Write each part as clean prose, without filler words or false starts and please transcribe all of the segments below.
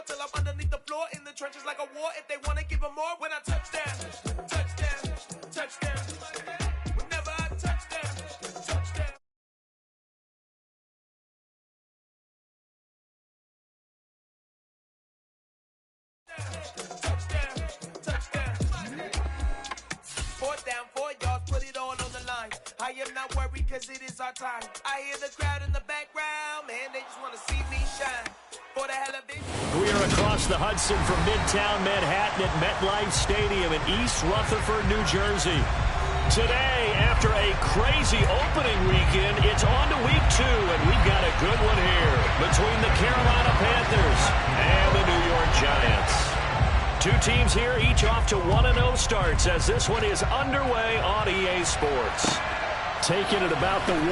till I'm underneath the floor in the trenches like a war. If they want to give them more, when I touch down, touchdown, touchdown. Whenever I touch down, touchdown. Touchdown, touchdown. 4th down, 4 yards, put it all on the line. I am not worried cause it is our time. I hear the crowd in the background, man, they just want to see me shine. For the hell of it. We are across the Hudson from Midtown Manhattan at MetLife Stadium in East Rutherford, New Jersey. Today, after a crazy opening weekend, it's on to week 2, and we've got a good one here between the Carolina Panthers and the New York Giants. Two teams here, each off to 1-0 starts as this one is underway on EA Sports. Taking it about the 1.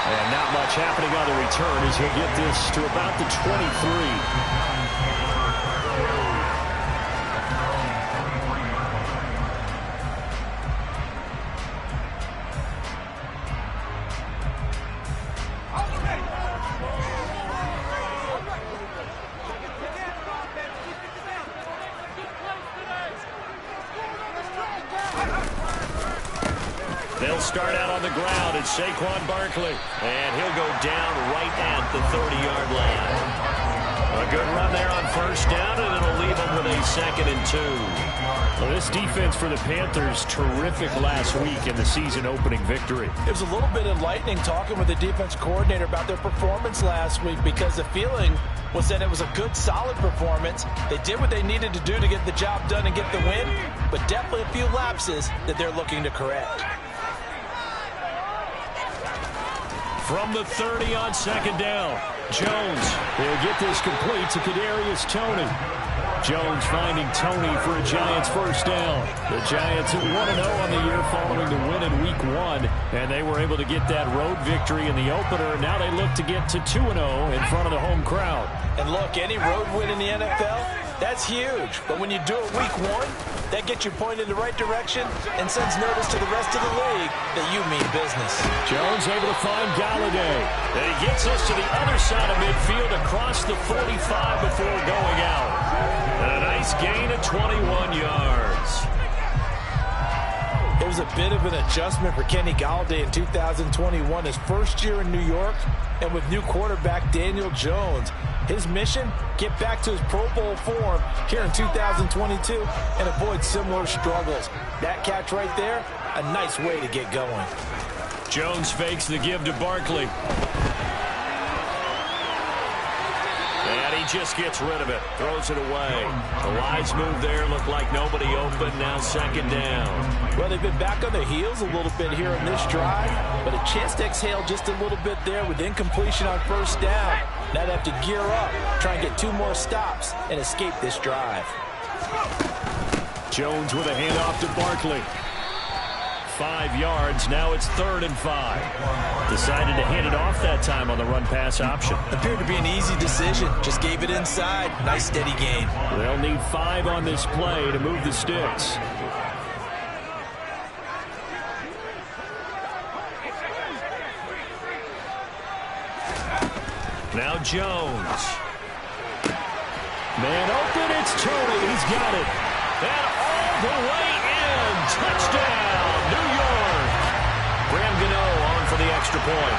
And not much happening on the return as he'll get this to about the 23. They'll start out on the ground. It's Saquon Barkley. And he'll go down right at the 30-yard line. A good run there on 1st down, and it'll leave them with a 2nd and 2. Well, this defense for the Panthers, terrific last week in the season-opening victory. It was a little bit enlightening talking with the defense coordinator about their performance last week because the feeling was that it was a good, solid performance. They did what they needed to do to get the job done and get the win, but definitely a few lapses that they're looking to correct. From the 30 on 2nd down, Jones will get this complete to Kadarius Toney. Jones finding Toney for a Giants 1st down. The Giants at 1-0 on the year following the win in Week 1, and they were able to get that road victory in the opener. Now they look to get to 2-0 in front of the home crowd. And look, any road win in the NFL, that's huge. But when you do it Week 1, that gets you pointed in the right direction and sends notice to the rest of the league that you mean business. Jones able to find Galladay. And he gets us to the other side of midfield across the 45 before going out. And a nice gain of 21 yards. It was a bit of an adjustment for Kenny Galladay in 2021, his first year in New York, and with new quarterback Daniel Jones. His mission, get back to his Pro Bowl form here in 2022 and avoid similar struggles. That catch right there, a nice way to get going. Jones fakes the give to Barkley. And he just gets rid of it, throws it away. The wise move there, looked like nobody open, now 2nd down. Well, they've been back on their heels a little bit here in this drive, but a chance to exhale just a little bit there with incompletion on 1st down. Now they have to gear up, try and get 2 more stops, and escape this drive. Jones with a handoff to Barkley. 5 yards, now it's 3rd and 5. Decided to hand it off that time on the run-pass option. Appeared to be an easy decision, just gave it inside. Nice steady gain. They'll need 5 on this play to move the sticks. Now Jones. Man open, it's Toney. He's got it. And all the way in. Touchdown, New York. Graham Gano on for the extra point.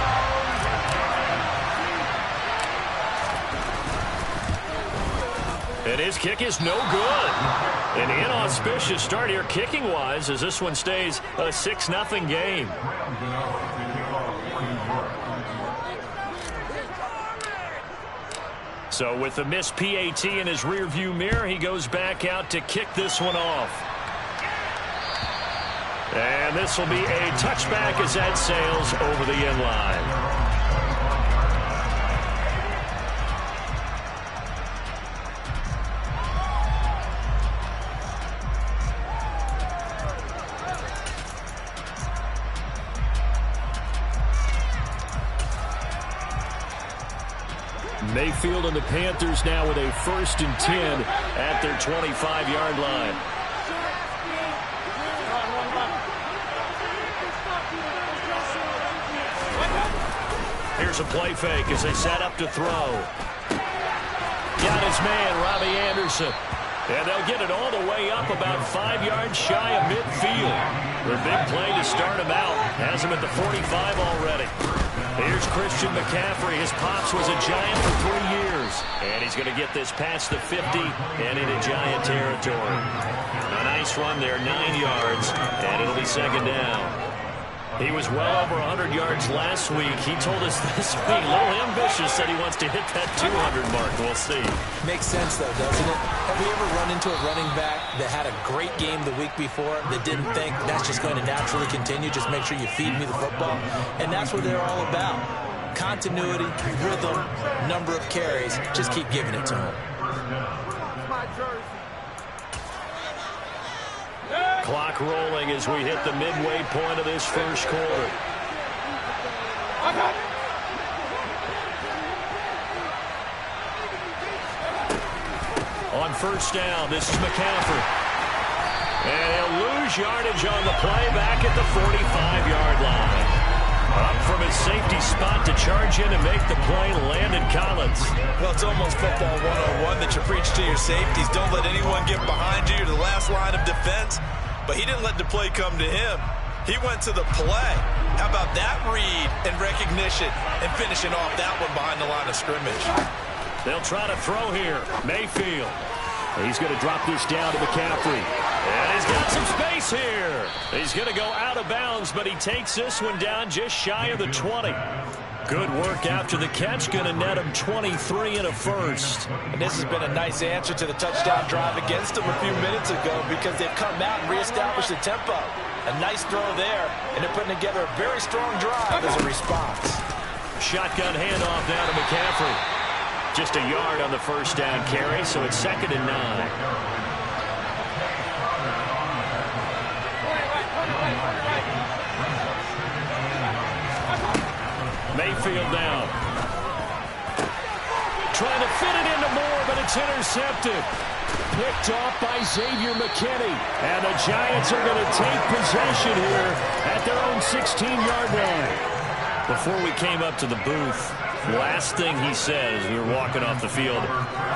And his kick is no good. An inauspicious start here kicking-wise as this one stays a 6-0 game. So with the missed PAT in his rearview mirror, he goes back out to kick this one off. And this will be a touchback as that sails over the end line. Mayfield and the Panthers now with a 1st and 10 at their 25-yard line. Here's a play fake as they set up to throw. down his man, Robbie Anderson. And they'll get it all the way up about 5 yards shy of midfield. Their big play to start him out. Has him at the 45 already. Here's Christian McCaffrey. His pops was a Giant for 3 years. And he's going to get this past the 50 and into Giant territory. A nice run there, 9 yards, and it'll be second down. He was well over 100 yards last week. He told us this week, a little ambitious, said he wants to hit that 200 mark. We'll see. Makes sense, though, doesn't it? Have you ever run into a running back that had a great game the week before that didn't think that's just going to naturally continue? Just make sure you feed me the football. And that's what they're all about. Continuity, rhythm, number of carries. Just keep giving it to him. Clock rolling as we hit the midway point of this first quarter. On first down, this is McCaffrey. And he'll lose yardage on the play back at the 45-yard line. Up from his safety spot to charge in and make the play, Landon Collins. Well, it's almost football 101 that you preach to your safeties. Don't let anyone get behind you. You're the last line of defense. But he didn't let the play come to him. He went to the play. How about that read and recognition and finishing off that one behind the line of scrimmage? They'll try to throw here. Mayfield. He's going to drop this down to McCaffrey. And he's got some space here. He's going to go out of bounds, but he takes this one down just shy of the 20. Good work after the catch. Going to net him 23 and a first. And this has been a nice answer to the touchdown drive against them a few minutes ago because they've come out and reestablished the tempo. A nice throw there, and they're putting together a very strong drive as a response. Shotgun handoff down to McCaffrey. Just a yard on the first down carry, so it's 2nd and 9. Mayfield down. Trying to fit it into Moore, but it's intercepted. Picked off by Xavier McKinney. And the Giants are going to take possession here at their own 16-yard line. Before we came up to the booth, last thing he said as we were walking off the field,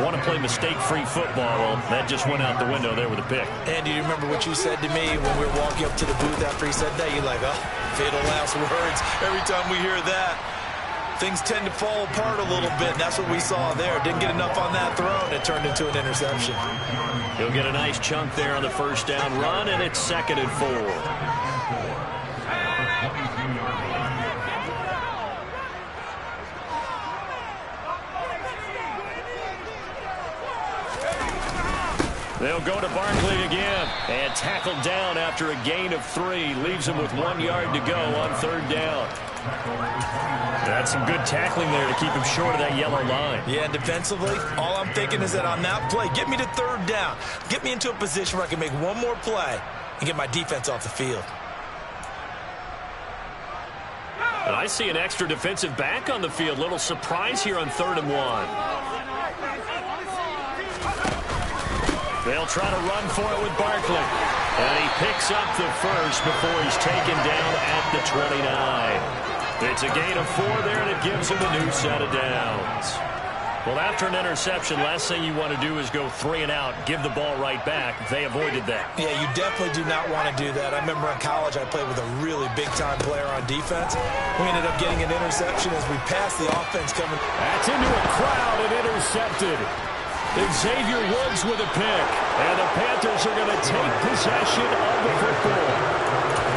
want to play mistake-free football. Well, that just went out the window there with a pick. Andy, you remember what you said to me when we were walking up to the booth after he said that? You're like, oh, fatal last words. Every time we hear that, things tend to fall apart a little bit. And that's what we saw there. Didn't get enough on that throw, and it turned into an interception. He'll get a nice chunk there on the first down run, and it's 2nd and 4. They'll go to Barkley again and tackled down after a gain of 3. Leaves him with 1 yard to go on 3rd down. That's some good tackling there to keep him short of that yellow line. Yeah, and defensively, all I'm thinking is that on that play, get me to 3rd down. Get me into a position where I can make one more play and get my defense off the field. And I see an extra defensive back on the field. Little surprise here on 3rd and 1. They'll try to run for it with Barkley. And he picks up the first before he's taken down at the 29. It's a gain of 4 there, and it gives him a new set of downs. Well, after an interception, last thing you want to do is go 3 and out, give the ball right back. They avoided that. Yeah, you definitely do not want to do that. I remember in college I played with a really big-time player on defense. We ended up getting an interception as we passed the offense coming. That's into a crowd and intercepted. Xavier Woods with a pick. And the Panthers are going to take possession of the football.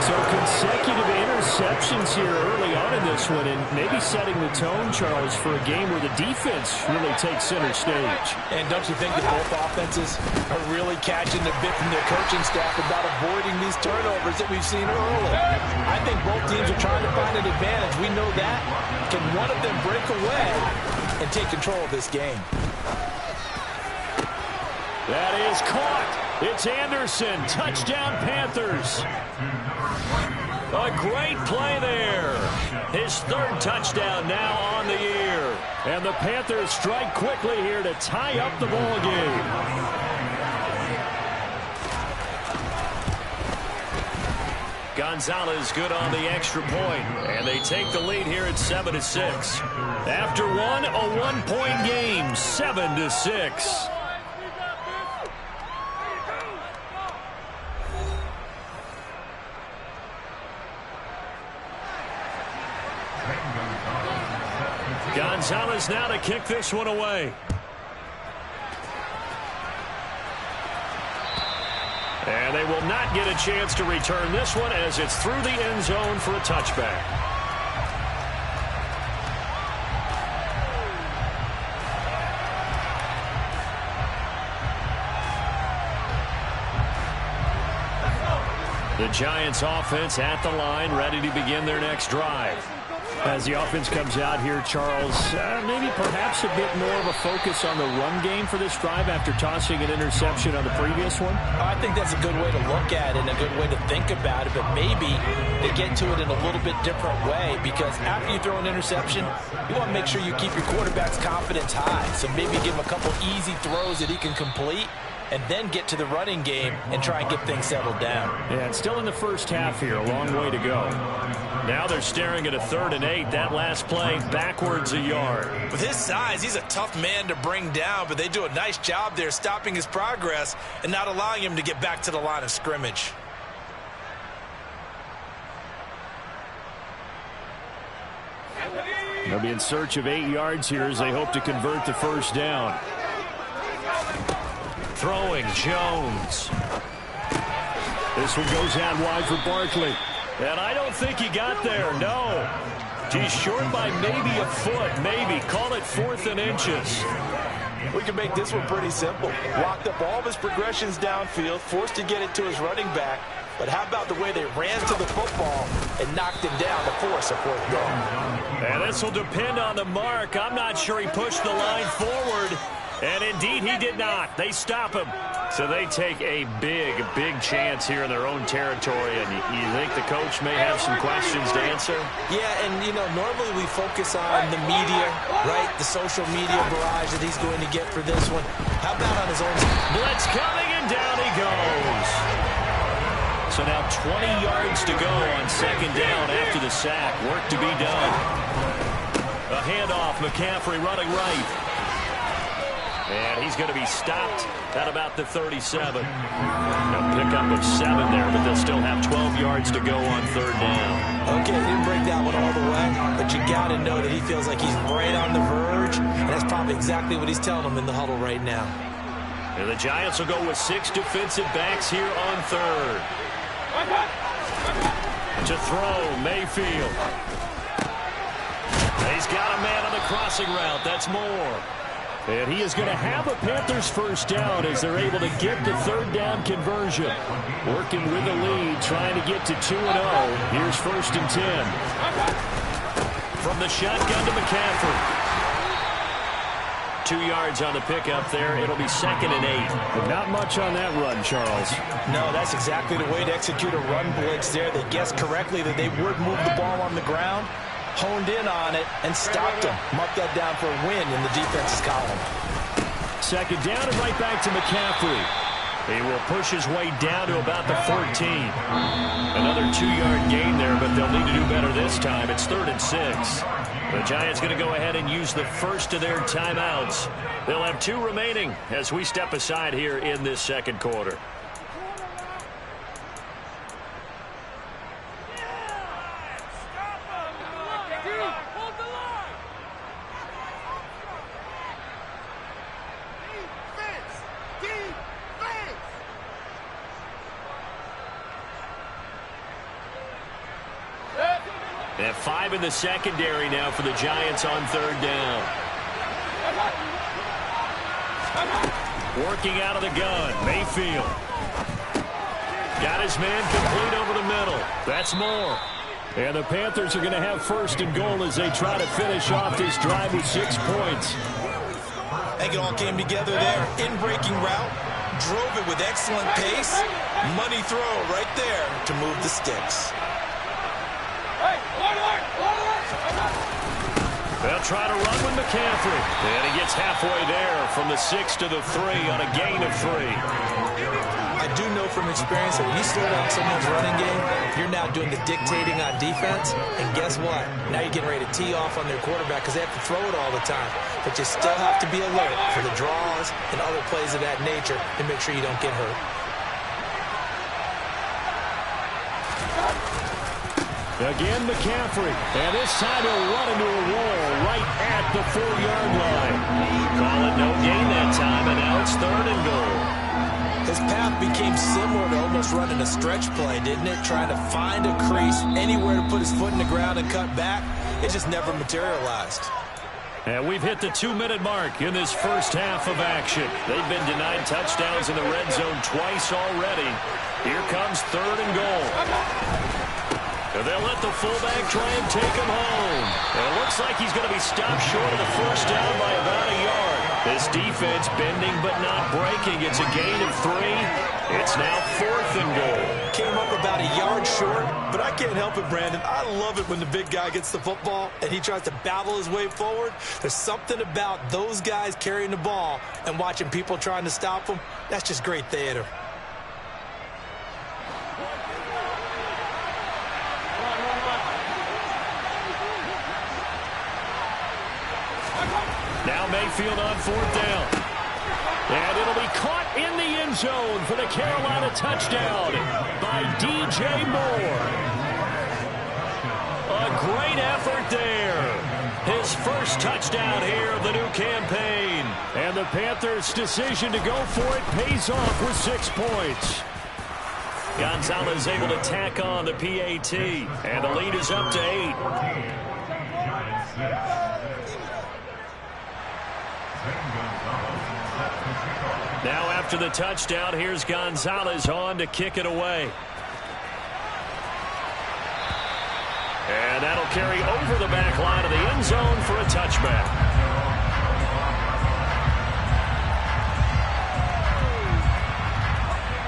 So consecutive interceptions here early on in this one, and maybe setting the tone, Charles, for a game where the defense really takes center stage. And don't you think that both offenses are really catching the bit from their coaching staff about avoiding these turnovers that we've seen early? I think both teams are trying to find an advantage. We know that. Can one of them break away and take control of this game? That is caught. It's Anderson. Touchdown, Panthers. A great play there. His 3rd touchdown now on the year. And the Panthers strike quickly here to tie up the ball game. Gonzalez good on the extra point, and they take the lead here at 7-6. After one, a one-point game, 7-6. Gonzalez now to kick this one away. And they will not get a chance to return this one as it's through the end zone for a touchback. The Giants offense at the line, ready to begin their next drive. As the offense comes out here, Charles, maybe perhaps a bit more of a focus on the run game for this drive after tossing an interception on the previous one? I think that's a good way to look at it and a good way to think about it, but maybe they get to it in a little bit different way, because after you throw an interception, you want to make sure you keep your quarterback's confidence high. So maybe give him a couple easy throws that he can complete, and then get to the running game and try and get things settled down. Yeah, it's still in the first half here. A long way to go. Now they're staring at a 3rd and 8. That last play, backwards a yard. With his size, he's a tough man to bring down, but they do a nice job there stopping his progress and not allowing him to get back to the line of scrimmage. They'll be in search of 8 yards here as they hope to convert the first down. Throwing, Jones. This one goes out wide for Barkley. And I don't think he got there, no. He's short by maybe a foot, maybe. Call it 4th and inches. We can make this one pretty simple. Locked up all of his progressions downfield, forced to get it to his running back. But how about the way they ran to the football and knocked him down to force a 4th down? And this will depend on the mark. I'm not sure he pushed the line forward. And indeed, he did not. They stop him. So they take a big, big chance here in their own territory. And you think the coach may have some questions to answer? Yeah, and, normally we focus on the media, right? The social media barrage that he's going to get for this one. How about on his own? Blitz coming, and down he goes. So now 20 yards to go on 2nd down after the sack. Work to be done. A handoff, McCaffrey running right. And he's going to be stopped at about the 37. A pickup of 7 there, but they'll still have 12 yards to go on 3rd down. Okay, didn't break that one all the way, but you got to know that he feels like he's right on the verge, and that's probably exactly what he's telling them in the huddle right now. And the Giants will go with 6 defensive backs here on 3rd. To throw, Mayfield. He's got a man on the crossing route. That's Moore. And he is going to have a Panthers first down as they're able to get the 3rd down conversion. Working with the lead, trying to get to 2-0. Here's 1st and 10. From the shotgun to McCaffrey. 2 yards on the pickup there. It'll be 2nd and 8. But not much on that run, Charles. No, that's exactly the way to execute a run blitz there. They guessed correctly that they would move the ball on the ground, honed in on it, and stopped him. Marked that down for a win in the defense's column. 2nd down and right back to McCaffrey. He will push his way down to about the 14. Another 2-yard gain there, but they'll need to do better this time. It's 3rd and 6. The Giants going to go ahead and use the first of their timeouts. They'll have 2 remaining as we step aside here in this 2nd quarter. They have 5 in the secondary now for the Giants on 3rd down. Working out of the gun, Mayfield. Got his man complete over the middle. That's Moore. And the Panthers are going to have 1st and goal as they try to finish off this drive with 6 points. I think it all came together there. In-breaking route, drove it with excellent pace. Money throw right there to move the sticks. They'll try to run with McCaffrey. And he gets halfway there from the 6 to the 3 on a gain of 3. I do know from experience that when you slow down someone's running game, you're now doing the dictating on defense. And guess what? Now you're getting ready to tee off on their quarterback because they have to throw it all the time. But you still have to be alert for the draws and other plays of that nature and make sure you don't get hurt. Again, McCaffrey. And this time he'll run into a wall right at the 4-yard line. Call it no gain that time, and now it's 3rd and goal. His path became similar to almost running a stretch play, didn't it? Trying to find a crease, anywhere to put his foot in the ground and cut back. It just never materialized. And we've hit the 2-minute mark in this first half of action. They've been denied touchdowns in the red zone twice already. Here comes 3rd and goal. And they'll let the fullback try and take him home. And it looks like he's going to be stopped short of the first down by about a yard. This defense bending but not breaking. It's a gain of 3. It's now 4th and goal. Came up about a yard short, but I can't help it, Brandon. I love it when the big guy gets the football and he tries to battle his way forward. There's something about those guys carrying the ball and watching people trying to stop them. That's just great theater. Now Mayfield on 4th down. And it'll be caught in the end zone for the Carolina touchdown by DJ Moore. A great effort there. His first touchdown here of the new campaign. And the Panthers' decision to go for it pays off with 6 points. Gonzalez able to tack on the PAT. And the lead is up to 8. Now after the touchdown, here's Gonzalez on to kick it away. And that'll carry over the back line of the end zone for a touchback.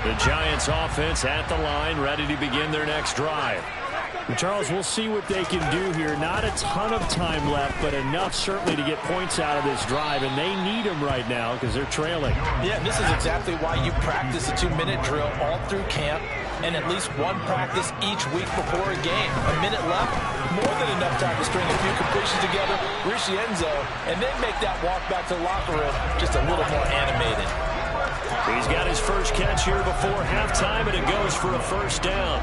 The Giants offense at the line, ready to begin their next drive. Charles, we'll see what they can do here. Not a ton of time left, but enough certainly to get points out of this drive, and they need them right now because they're trailing. Yeah, this is exactly why you practice a 2-minute drill all through camp and at least one practice each week before a game. A minute left, more than enough time to string a few completions together, reach the end zone, and then make that walk back to the locker room just a little more animated. He's got his first catch here before halftime, and it goes for a first down.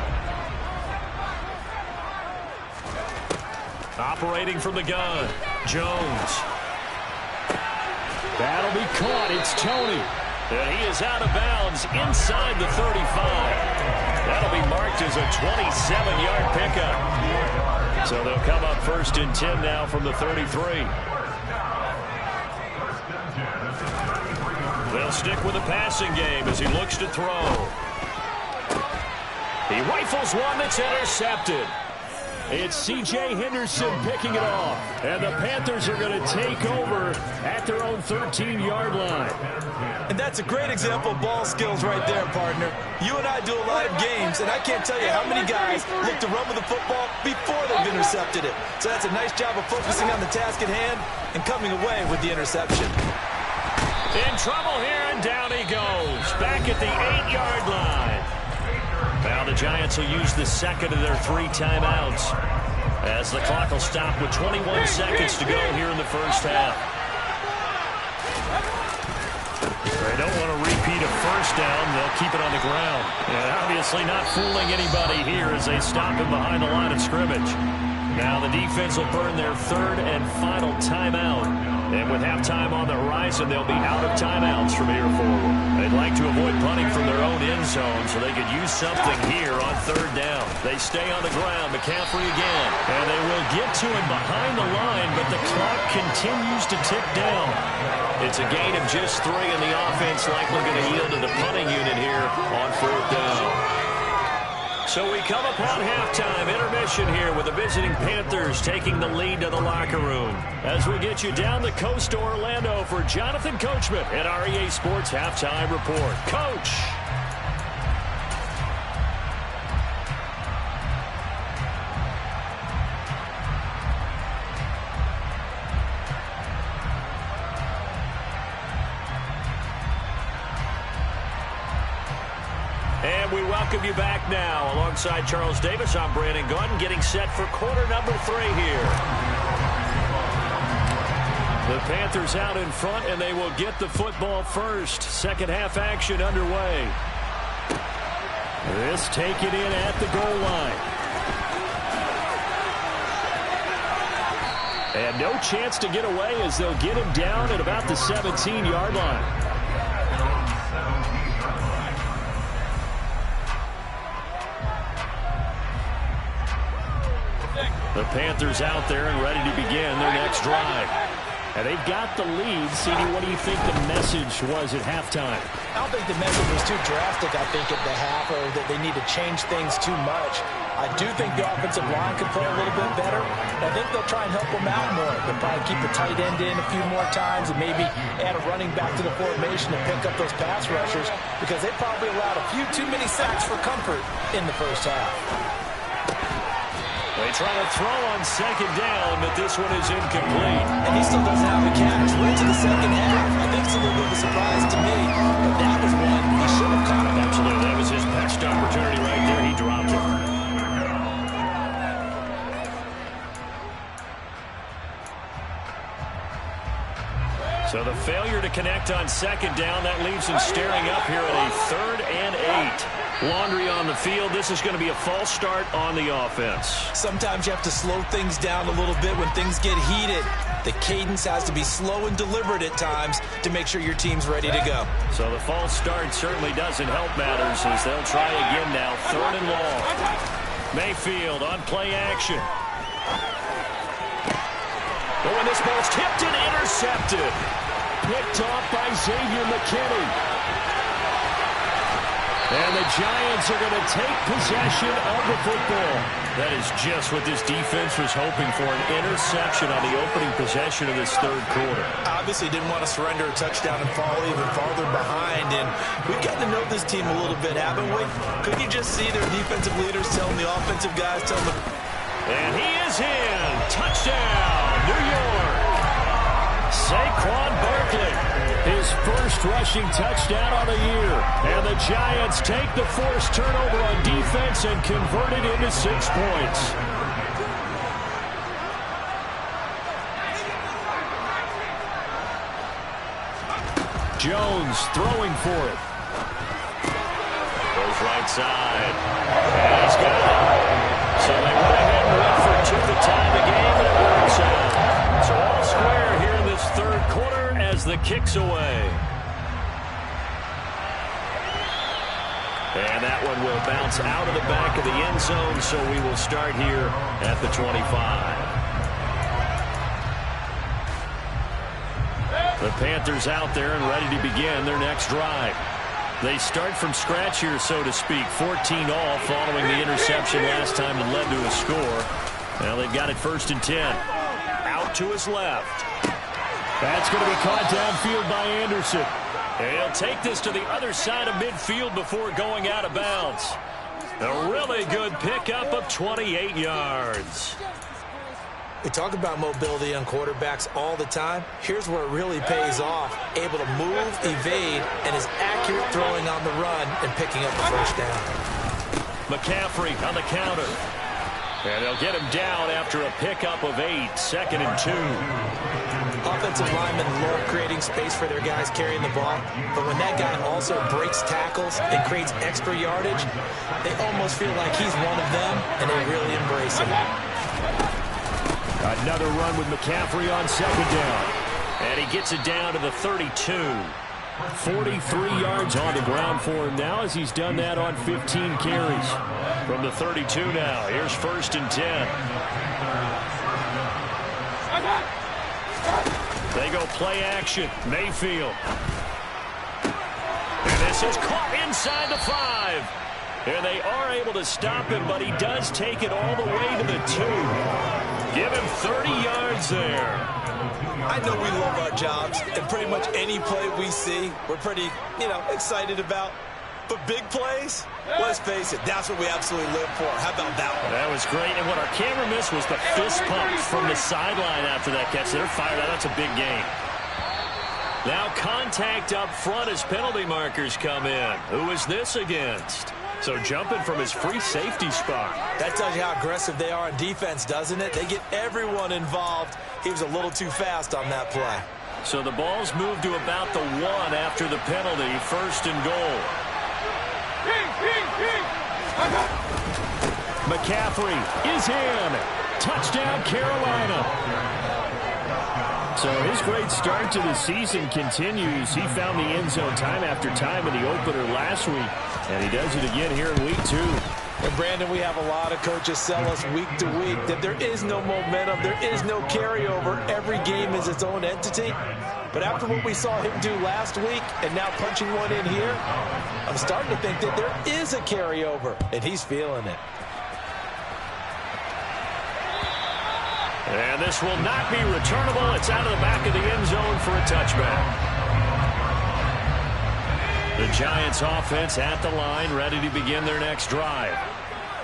Operating from the gun, Jones. That'll be caught. It's Tony. And he is out of bounds inside the 35. That'll be marked as a 27-yard pickup. So they'll come up 1st and 10 now from the 33. They'll stick with the passing game as he looks to throw. He rifles one that's intercepted. It's C.J. Henderson picking it off. And the Panthers are going to take over at their own 13-yard line. And that's a great example of ball skills right there, partner. You and I do a lot of games, and I can't tell you how many guys look to run with the football before they've intercepted it. So that's a nice job of focusing on the task at hand and coming away with the interception. In trouble here, and down he goes. Back at the 8-yard line. Now the Giants will use the second of their 3 timeouts as the clock will stop with 21 seconds to go here in the first half. They don't want to repeat a first down. They'll keep it on the ground. And obviously not fooling anybody here as they stop him behind the line of scrimmage. Now the defense will burn their 3rd and final timeout. And with halftime on the horizon, they'll be out of timeouts from here forward. They'd like to avoid punting from their own end zone so they could use something here on 3rd down. They stay on the ground. McCaffrey again. And they will get to him behind the line, but the clock continues to tick down. It's a gain of just 3, and the offense likely going to yield to the punting unit here on 4th down. So we come upon halftime intermission here with the visiting Panthers taking the lead to the locker room. As we get you down the coast to Orlando for Jonathan Coachman at our EA Sports Halftime Report. Coach! we welcome you back now. Alongside Charles Davis, I'm Brandon Gaudin, getting set for quarter number 3 here. The Panthers out in front, and they will get the football first. Second half action underway. This taken in at the goal line. And no chance to get away as they'll get him down at about the 17-yard line. The Panthers out there and ready to begin their next drive. And they've got the lead. CD, what do you think the message was at halftime? I don't think the message was too drastic, I think, at the half, or that they need to change things too much. I do think the offensive line could play a little bit better. I think they'll try and help them out more. They'll probably keep the tight end in a few more times and maybe add a running back to the formation to pick up those pass rushers, because they probably allowed a few too many sacks for comfort in the first half. They try to throw on second down, but this one is incomplete. And he still doesn't have a catch. We're into the second half. I think it's a little bit of a surprise to me, but that was one he should have caught. Absolutely. That was his best opportunity right there. He dropped it. So the failure to connect on second down, that leaves him staring up here at a 3rd and 8. Laundry on the field. This is going to be a false start on the offense. Sometimes you have to slow things down a little bit when things get heated. The cadence has to be slow and deliberate at times to make sure your team's ready to go. So the false start certainly doesn't help matters as they'll try again now. 3rd and long. Mayfield on play action. Oh, and this ball's tipped and intercepted. Picked off by Xavier McKinney. And the Giants are going to take possession of the football. That is just what this defense was hoping for, an interception on the opening possession of this 3rd quarter. Obviously didn't want to surrender a touchdown and fall even farther behind. And we've gotten to know this team a little bit, haven't we? Could you just see their defensive leaders telling the offensive guys, telling them... And he is in. Touchdown, New York. Saquon Barkley, his first rushing touchdown on the year. And the Giants take the forced turnover on defense and convert it into 6 points. Jones throwing for it. Goes right side. And he's got it. So they went ahead and went for 2 to tie the game, and it works out. So all square here in this 3rd quarter as the kick's away. And that one will bounce out of the back of the end zone, so we will start here at the 25. The Panthers out there and ready to begin their next drive. They start from scratch here, so to speak. 14 all following the interception last time that led to a score. Now they've got it 1st and 10. Out to his left. That's going to be caught downfield by Anderson. And he'll take this to the other side of midfield before going out of bounds. A really good pickup of 28 yards. We talk about mobility on quarterbacks all the time. Here's where it really pays off. Able to move, evade, and is accurate throwing on the run and picking up the first down. McCaffrey on the counter. And they'll get him down after a pickup of 8, 2nd and 2. Offensive linemen love creating space for their guys carrying the ball, but when that guy also breaks tackles and creates extra yardage, they almost feel like he's one of them, and they really embrace it. Another run with McCaffrey on 2nd down. And he gets it down to the 32. 43 yards on the ground for him now as he's done that on 15 carries. From the 32 now, here's 1st and 10. They go play action. Mayfield. And this is caught inside the 5. And they are able to stop him, but he does take it all the way to the 2. Give him 30 yards there. I know we love our jobs, and pretty much any play we see, we're pretty, excited about. But big plays, let's face it, that's what we absolutely live for. How about that one? That was great, and what our camera missed was the fist pump from the sideline after that catch. They're fired out. That's a big game. Now contact up front as penalty markers come in. Who is this against? So jumping from his free safety spot. That tells you how aggressive they are on defense, doesn't it? They get everyone involved. He was a little too fast on that play. So the ball's moved to about the 1 after the penalty. First and goal. McCaffrey is in. Touchdown, Carolina. So his great start to the season continues. He found the end zone time after time in the opener last week, and he does it again here in week 2. And Brandon, we have a lot of coaches sell us week to week that there is no momentum, there is no carryover. Every game is its own entity. But after what we saw him do last week and now punching one in here, I'm starting to think that there is a carryover, and he's feeling it. And this will not be returnable. It's out of the back of the end zone for a touchback. The Giants offense at the line, ready to begin their next drive.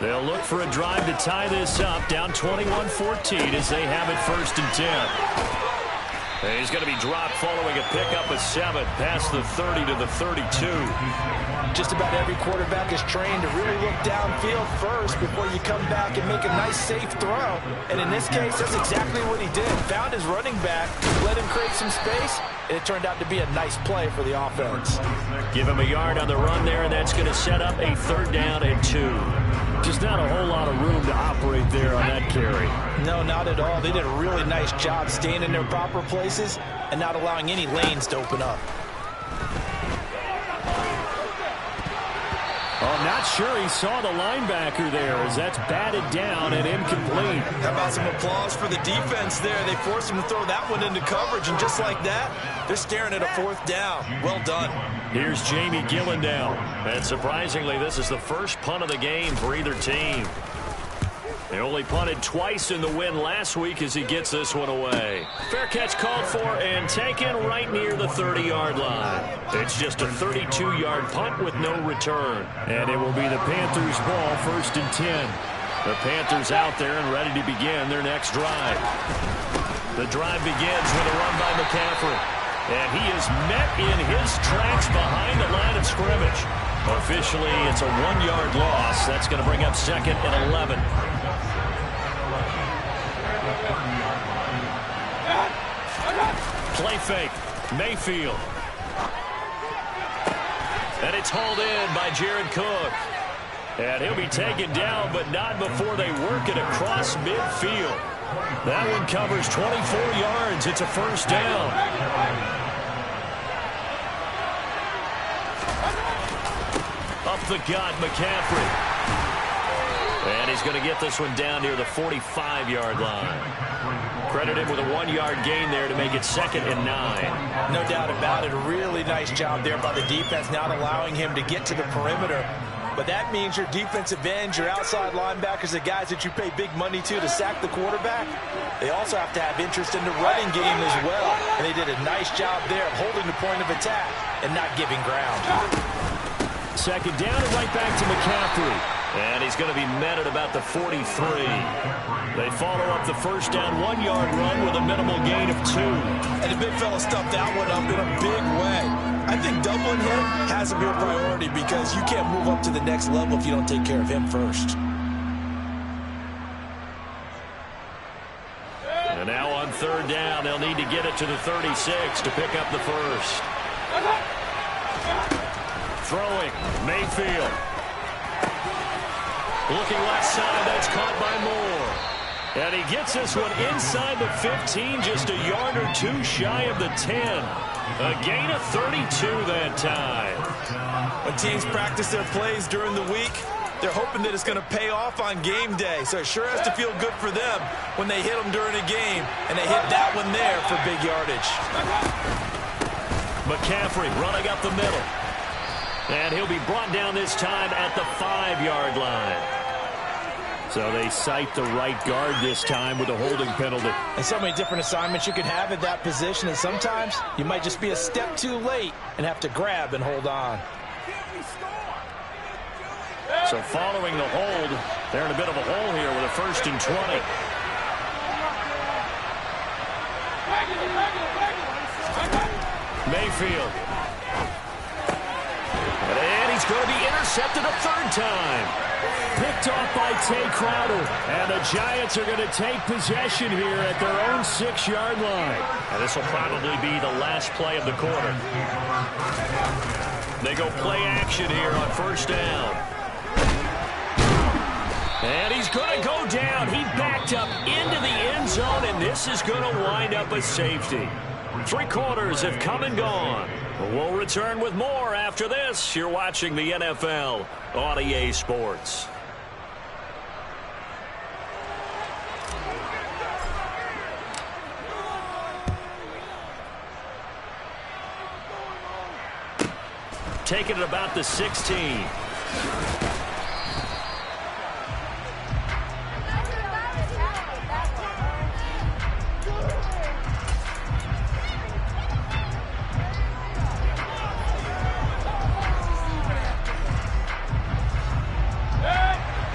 They'll look for a drive to tie this up, down 21-14 as they have it first and 10. He's going to be dropped following a pickup of 7 past the 30 to the 32. Just about every quarterback is trained to really look downfield first before you come back and make a nice, safe throw. And in this case, that's exactly what he did. Found his running back, let him create some space, and it turned out to be a nice play for the offense. Give him a yard on the run there, and that's going to set up a 3rd down and 2. Just not a whole lot of room to operate there on that carry. No, not at all. They did a really nice job staying in their proper places and not allowing any lanes to open up. I'm not sure he saw the linebacker there as that's batted down and incomplete. How about some applause for the defense there? They forced him to throw that one into coverage, and just like that, they're staring at a 4th down. Well done. Here's Jamie Gillen now. And surprisingly, this is the first punt of the game for either team. They only punted twice in the win last week as he gets this one away. Fair catch called for and taken right near the 30-yard line. It's just a 32-yard punt with no return. And it will be the Panthers' ball, 1st and 10. The Panthers out there and ready to begin their next drive. The drive begins with a run by McCaffrey. And he is met in his tracks behind the line of scrimmage. Officially, it's a 1-yard loss. That's going to bring up 2nd and 11. Play fake. Mayfield. And it's hauled in by Jared Cook. And he'll be taken down, but not before they work it across midfield. That one covers 24 yards. It's a 1st down. Up the gut, McCaffrey. And he's going to get this one down near the 45-yard line. Credit him with a 1-yard gain there to make it 2nd and 9. No doubt about it. A really nice job there by the defense, not allowing him to get to the perimeter. But that means your defensive ends, your outside linebackers, the guys that you pay big money to sack the quarterback, they also have to have interest in the running game as well. And they did a nice job there of holding the point of attack and not giving ground. 2nd down and right back to McCaffrey. And he's going to be met at about the 43. They follow up the 1st down 1-yard run with a minimal gain of 2. And the big fella stuffed that one up in a big way. I think doubling him has to be a priority because you can't move up to the next level if you don't take care of him first. And now on 3rd down, they'll need to get it to the 36 to pick up the 1st. Throwing, Mayfield. Looking left side, that's caught by Moore. And he gets this one inside the 15, just a yard or 2 shy of the 10. A gain of 32 that time. When teams practice their plays during the week, they're hoping that it's going to pay off on game day. So it sure has to feel good for them when they hit them during a game, and they hit that one there for big yardage. McCaffrey running up the middle. And he'll be brought down this time at the 5-yard line. So they cite the right guard this time with a holding penalty. And so many different assignments you can have at that position, and sometimes you might just be a step too late and have to grab and hold on. So following the hold, they're in a bit of a hole here with a 1st and 20. Mayfield. And he's going to be intercepted. intercepted a third time. Picked off by Tay Crowder. And the Giants are going to take possession here at their own 6-yard line. And this will probably be the last play of the quarter. They go play action here on first down. And he's going to go down. He backed up into the end zone, and this is going to wind up a safety. 3 quarters have come and gone. We'll return with more after this. You're watching the NFL on EA Sports. Taking it about the 16.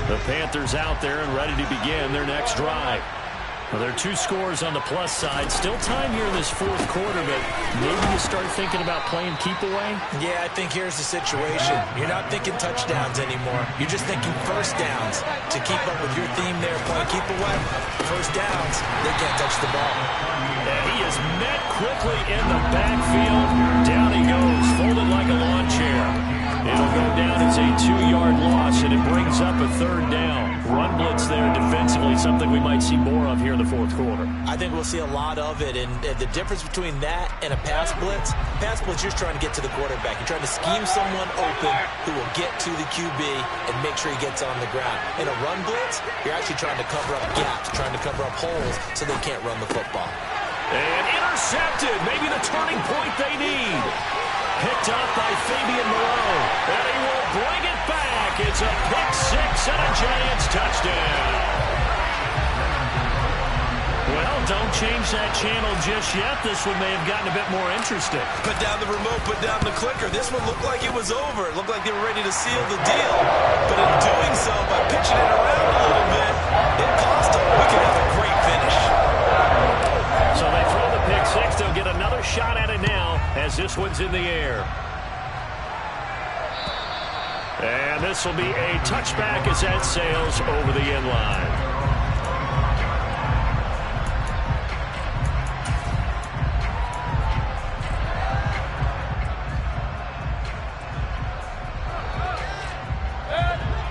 The Panthers out there and ready to begin their next drive. Well, there are 2 scores on the plus side. Still time here in this 4th quarter, but maybe you start thinking about playing keep away? Yeah, I think here's the situation. You're not thinking touchdowns anymore. You're just thinking first downs. To keep up with your theme there, playing keep away, first downs, they can't touch the ball. And he is met quickly in the backfield. Down he goes, folded like a lawn chair. It'll go down as a 2-yard loss, and it brings up a 3rd down. Run blitz there defensively, something we might see more of here in the 4th quarter. I think we'll see a lot of it, and the difference between that and a pass blitz, you're just trying to get to the quarterback. You're trying to scheme someone open who will get to the QB and make sure he gets on the ground. In a run blitz, you're actually trying to cover up gaps, trying to cover up holes so they can't run the football. And intercepted, maybe the turning point they need. Picked up by Fabian Moreau, and he will bring it back. It's a pick-6 and a Giants touchdown. Well, don't change that channel just yet. This one may have gotten a bit more interesting. Put down the remote, put down the clicker. This one looked like it was over. It looked like they were ready to seal the deal. But in doing so, by pitching it around a little bit, it cost them. We could have a great finish. So they throw the pick-6. They'll get another shot at it now as this one's in the air. And this will be a touchback as that sails over the end line.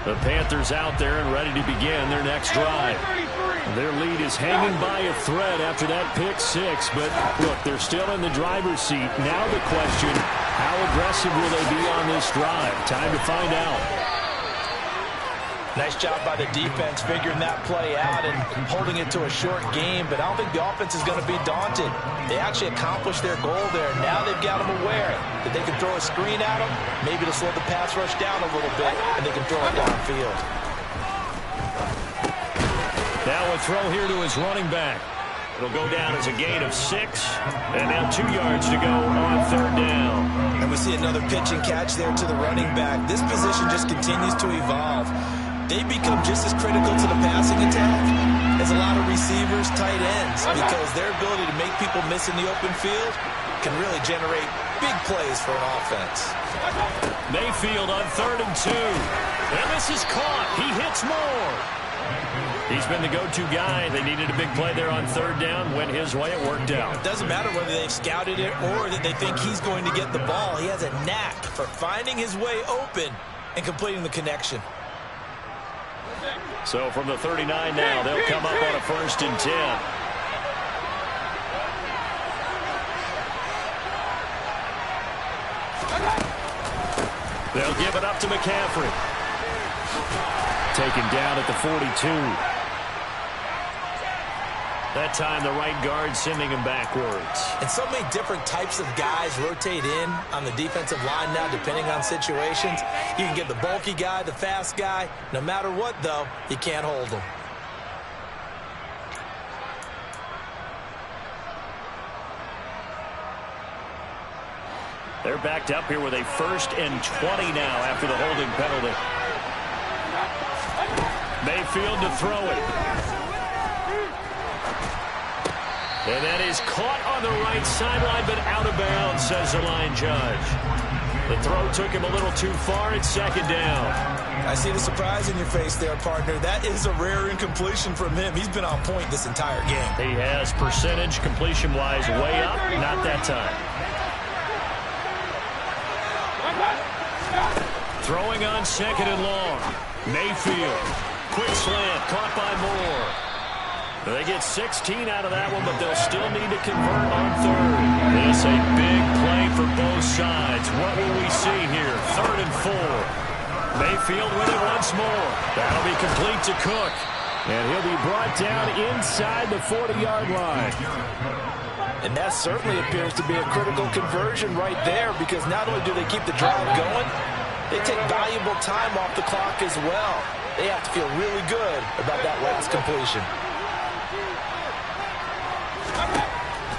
The Panthers out there and ready to begin their next drive. Their lead is hanging by a thread after that pick-6, but look, they're still in the driver's seat. Now the question, how aggressive will they be on this drive? Time to find out. Nice job by the defense figuring that play out and holding it to a short game, but I don't think the offense is going to be daunted. They actually accomplished their goal there. Now they've got them aware that they can throw a screen at them, maybe to slow the pass rush down a little bit, and they can throw it downfield. Now a throw here to his running back. It'll go down as a gain of 6, and now 2 yards to go on 3rd down. And we see another pitch and catch there to the running back. This position just continues to evolve. They become just as critical to the passing attack as a lot of receivers, tight ends, because their ability to make people miss in the open field can really generate big plays for an offense. Mayfield on 3rd and 2. And this is caught. He hits more. He's been the go-to guy. They needed a big play there on 3rd down. Went his way. It worked out. It doesn't matter whether they've scouted it or that they think he's going to get the ball. He has a knack for finding his way open and completing the connection. So from the 39 now, they'll come up on a 1st and 10. They'll give it up to McCaffrey. Taken down at the 42. That time the right guard sending him backwards. And so many different types of guys rotate in on the defensive line now depending on situations. You can get the bulky guy, the fast guy. No matter what, though, you can't hold them. They're backed up here with a 1st and 20 now after the holding penalty. Mayfield to throw it. And that is caught on the right sideline, but out of bounds, says the line judge. The throw took him a little too far. It's second down. I see the surprise in your face there, partner. That is a rare incompletion from him. He's been on point this entire game. He has percentage completion-wise way up. Not that time. Throwing on second and long. Mayfield. Quick slant. Caught by Moore. They get 16 out of that one, but they'll still need to convert on third. This a big play for both sides. What will we see here? 3rd and 4. Mayfield with it once more. That'll be complete to Cook. And he'll be brought down inside the 40-yard line. And that certainly appears to be a critical conversion right there, because not only do they keep the drive going, they take valuable time off the clock as well. They have to feel really good about that last completion.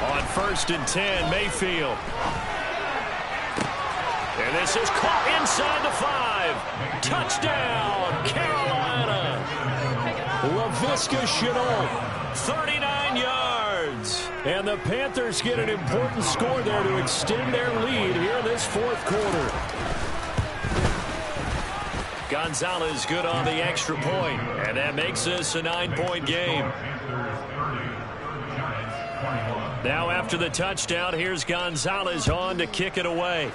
On 1st and 10, Mayfield. And this is caught inside the 5. Touchdown, Carolina. Laviska Shenault. 39 yards. And the Panthers get an important score there to extend their lead here in this 4th quarter. Gonzalez good on the extra point, and that makes this a 9-point game. Now after the touchdown, here's Gonzalez on to kick it away.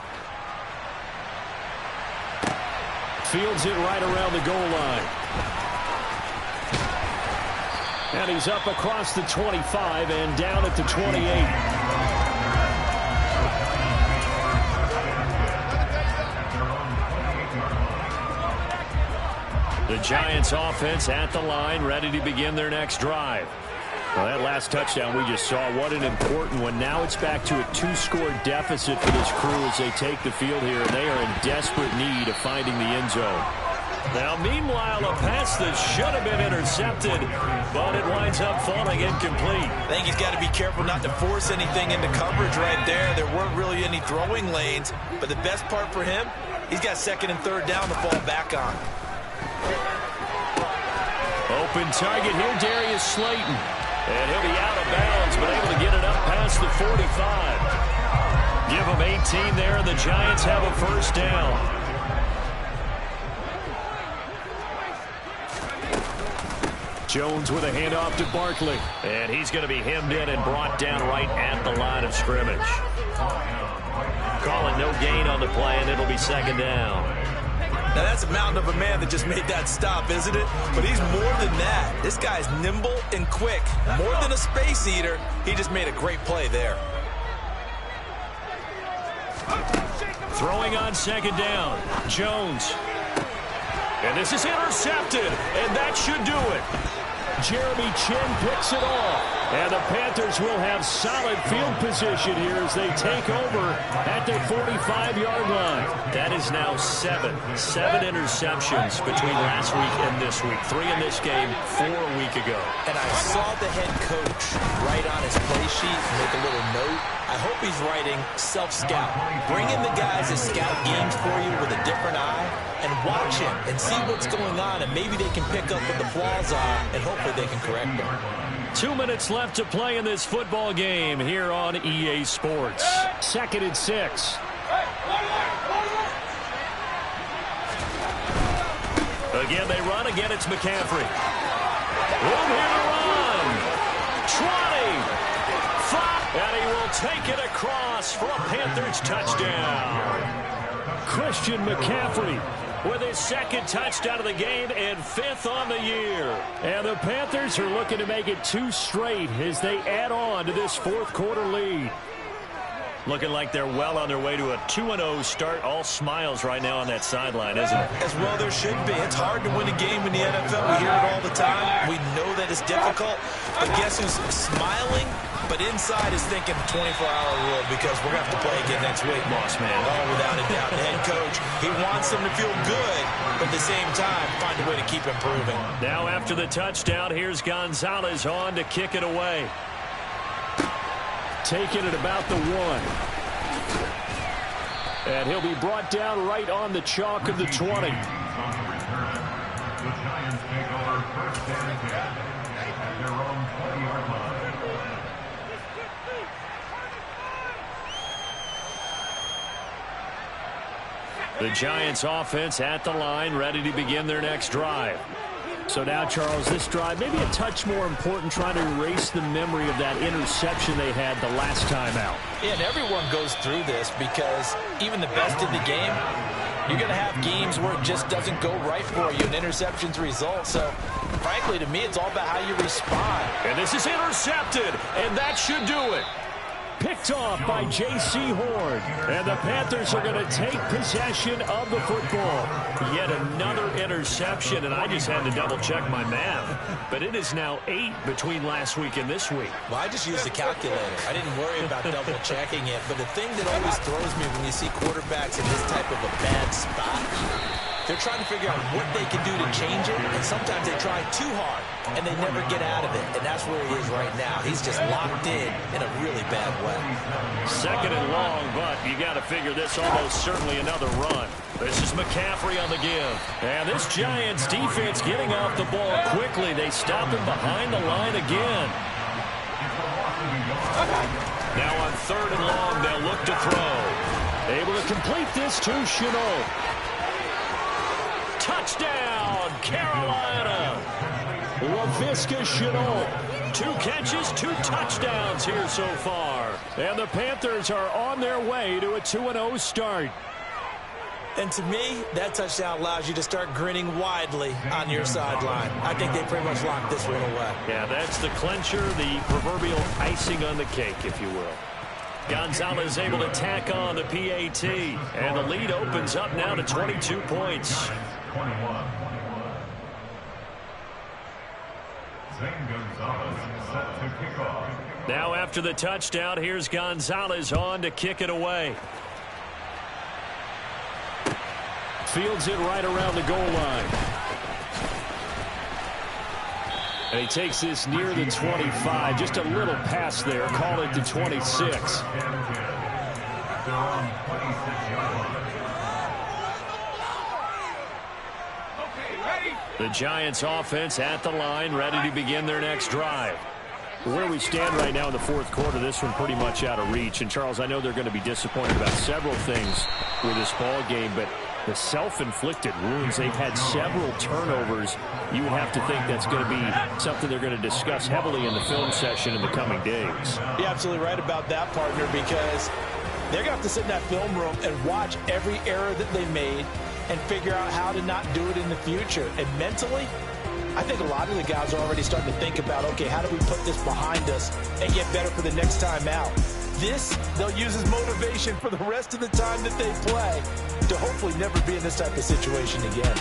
Fields it right around the goal line. And he's up across the 25 and down at the 28. The Giants offense at the line, ready to begin their next drive. Well, that last touchdown we just saw, what an important one. Now it's back to a 2-score deficit for this crew as they take the field here. They are in desperate need of finding the end zone. Now, meanwhile, a pass that should have been intercepted, but it winds up falling incomplete. I think he's got to be careful not to force anything into coverage right there. There weren't really any throwing lanes, but the best part for him, he's got 2nd and 3rd down to fall back on. Open target here, Darius Slayton. And he'll be out of bounds, but able to get it up past the 45. Give them 18 there, and the Giants have a 1st down. Jones with a handoff to Barkley. And he's going to be hemmed in and brought down right at the line of scrimmage. Calling no gain on the play, and it'll be 2nd down. Now, that's a mountain of a man that just made that stop, isn't it? But he's more than that. This guy's nimble and quick. More than a space eater, he just made a great play there. Throwing on 2nd down, Jones. And this is intercepted, and that should do it. Jeremy Chin picks it off. And the Panthers will have solid field position here as they take over at their 45-yard line. That is now 7 interceptions between last week and this week. 3 in this game, 4 a week ago. And I saw the head coach write on his play sheet, make a little note. I hope he's writing self-scout. Bring in the guys that scout games for you with a different eye and watch him and see what's going on, and maybe they can pick up what the flaws are, and hopefully they can correct them. 2 minutes left to play in this football game here on EA Sports. 2nd and 6. Again, they run. Again, it's McCaffrey. Room here to run. 20. 5. And he will take it across for a Panthers touchdown. Christian McCaffrey with his 2nd touchdown of the game and 5th on the year. And the Panthers are looking to make it 2 straight as they add on to this 4th quarter lead. Looking like they're well on their way to a 2-0 start. All smiles right now on that sideline, isn't it? As well there should be. It's hard to win a game in the NFL. We hear it all the time. We know that it's difficult. But guess who's smiling? But inside is thinking 24-hour rule, because we're going to have to play again next week. Boss man. Oh, without a doubt. The head coach, he wants them to feel good, but at the same time, find a way to keep improving. Now after the touchdown, here's Gonzalez on to kick it away. Taking it about the 1. And he'll be brought down right on the chalk of the 20. The Giants take over 1st and 10 at their own 20-yard line. The Giants offense at the line, ready to begin their next drive. So now, Charles, this drive maybe a touch more important, trying to erase the memory of that interception they had the last time out. Yeah, and everyone goes through this because even the best in the game, you're going to have games where it just doesn't go right for you, and interceptions result. So, frankly, to me, it's all about how you respond. And this is intercepted, and that should do it. Picked off by J.C. Horn. And the Panthers are going to take possession of the football. Yet another interception, and I just had to double-check my math. But it is now 8 between last week and this week. Well, I just used the calculator. I didn't worry about double-checking it. But the thing that always throws me when you see quarterbacks in this type of a bad spot, they're trying to figure out what they can do to change it, and sometimes they try too hard, and they never get out of it. And that's where he is right now. He's just locked in a really bad way. Second and long, but you got to figure this almost certainly another run. This is McCaffrey on the give. And this Giants defense getting off the ball quickly. They stop him behind the line again. Now on third and long, they'll look to throw. Able to complete this to Chenault. Touchdown, Carolina. LaVisca Chenault. 2 catches, 2 touchdowns here so far. And the Panthers are on their way to a 2-0 start. And to me, that touchdown allows you to start grinning widely on your sideline. I think they pretty much locked this one away. Yeah, that's the clincher, the proverbial icing on the cake, if you will. Gonzalez able to tack on the PAT, and the lead opens up now to 22 points. 21. Zane Gonzalez set to kick off. Now after the touchdown, here's Gonzalez on to kick it away. Fields it right around the goal line. And he takes this near the 25. Just a little pass there. Call it to 26. The Giants offense at the line, ready to begin their next drive. Where we stand right now in the fourth quarter, this one pretty much out of reach. And, Charles, I know they're going to be disappointed about several things with this ball game, but the self-inflicted wounds, they've had several turnovers. You have to think that's going to be something they're going to discuss heavily in the film session in the coming days. You're absolutely right about that, partner, because they're going to have to sit in that film room and watch every error that they made and figure out how to not do it in the future. And mentally, I think a lot of the guys are already starting to think about, okay, how do we put this behind us and get better for the next time out? This, they'll use as motivation for the rest of the time that they play to hopefully never be in this type of situation again.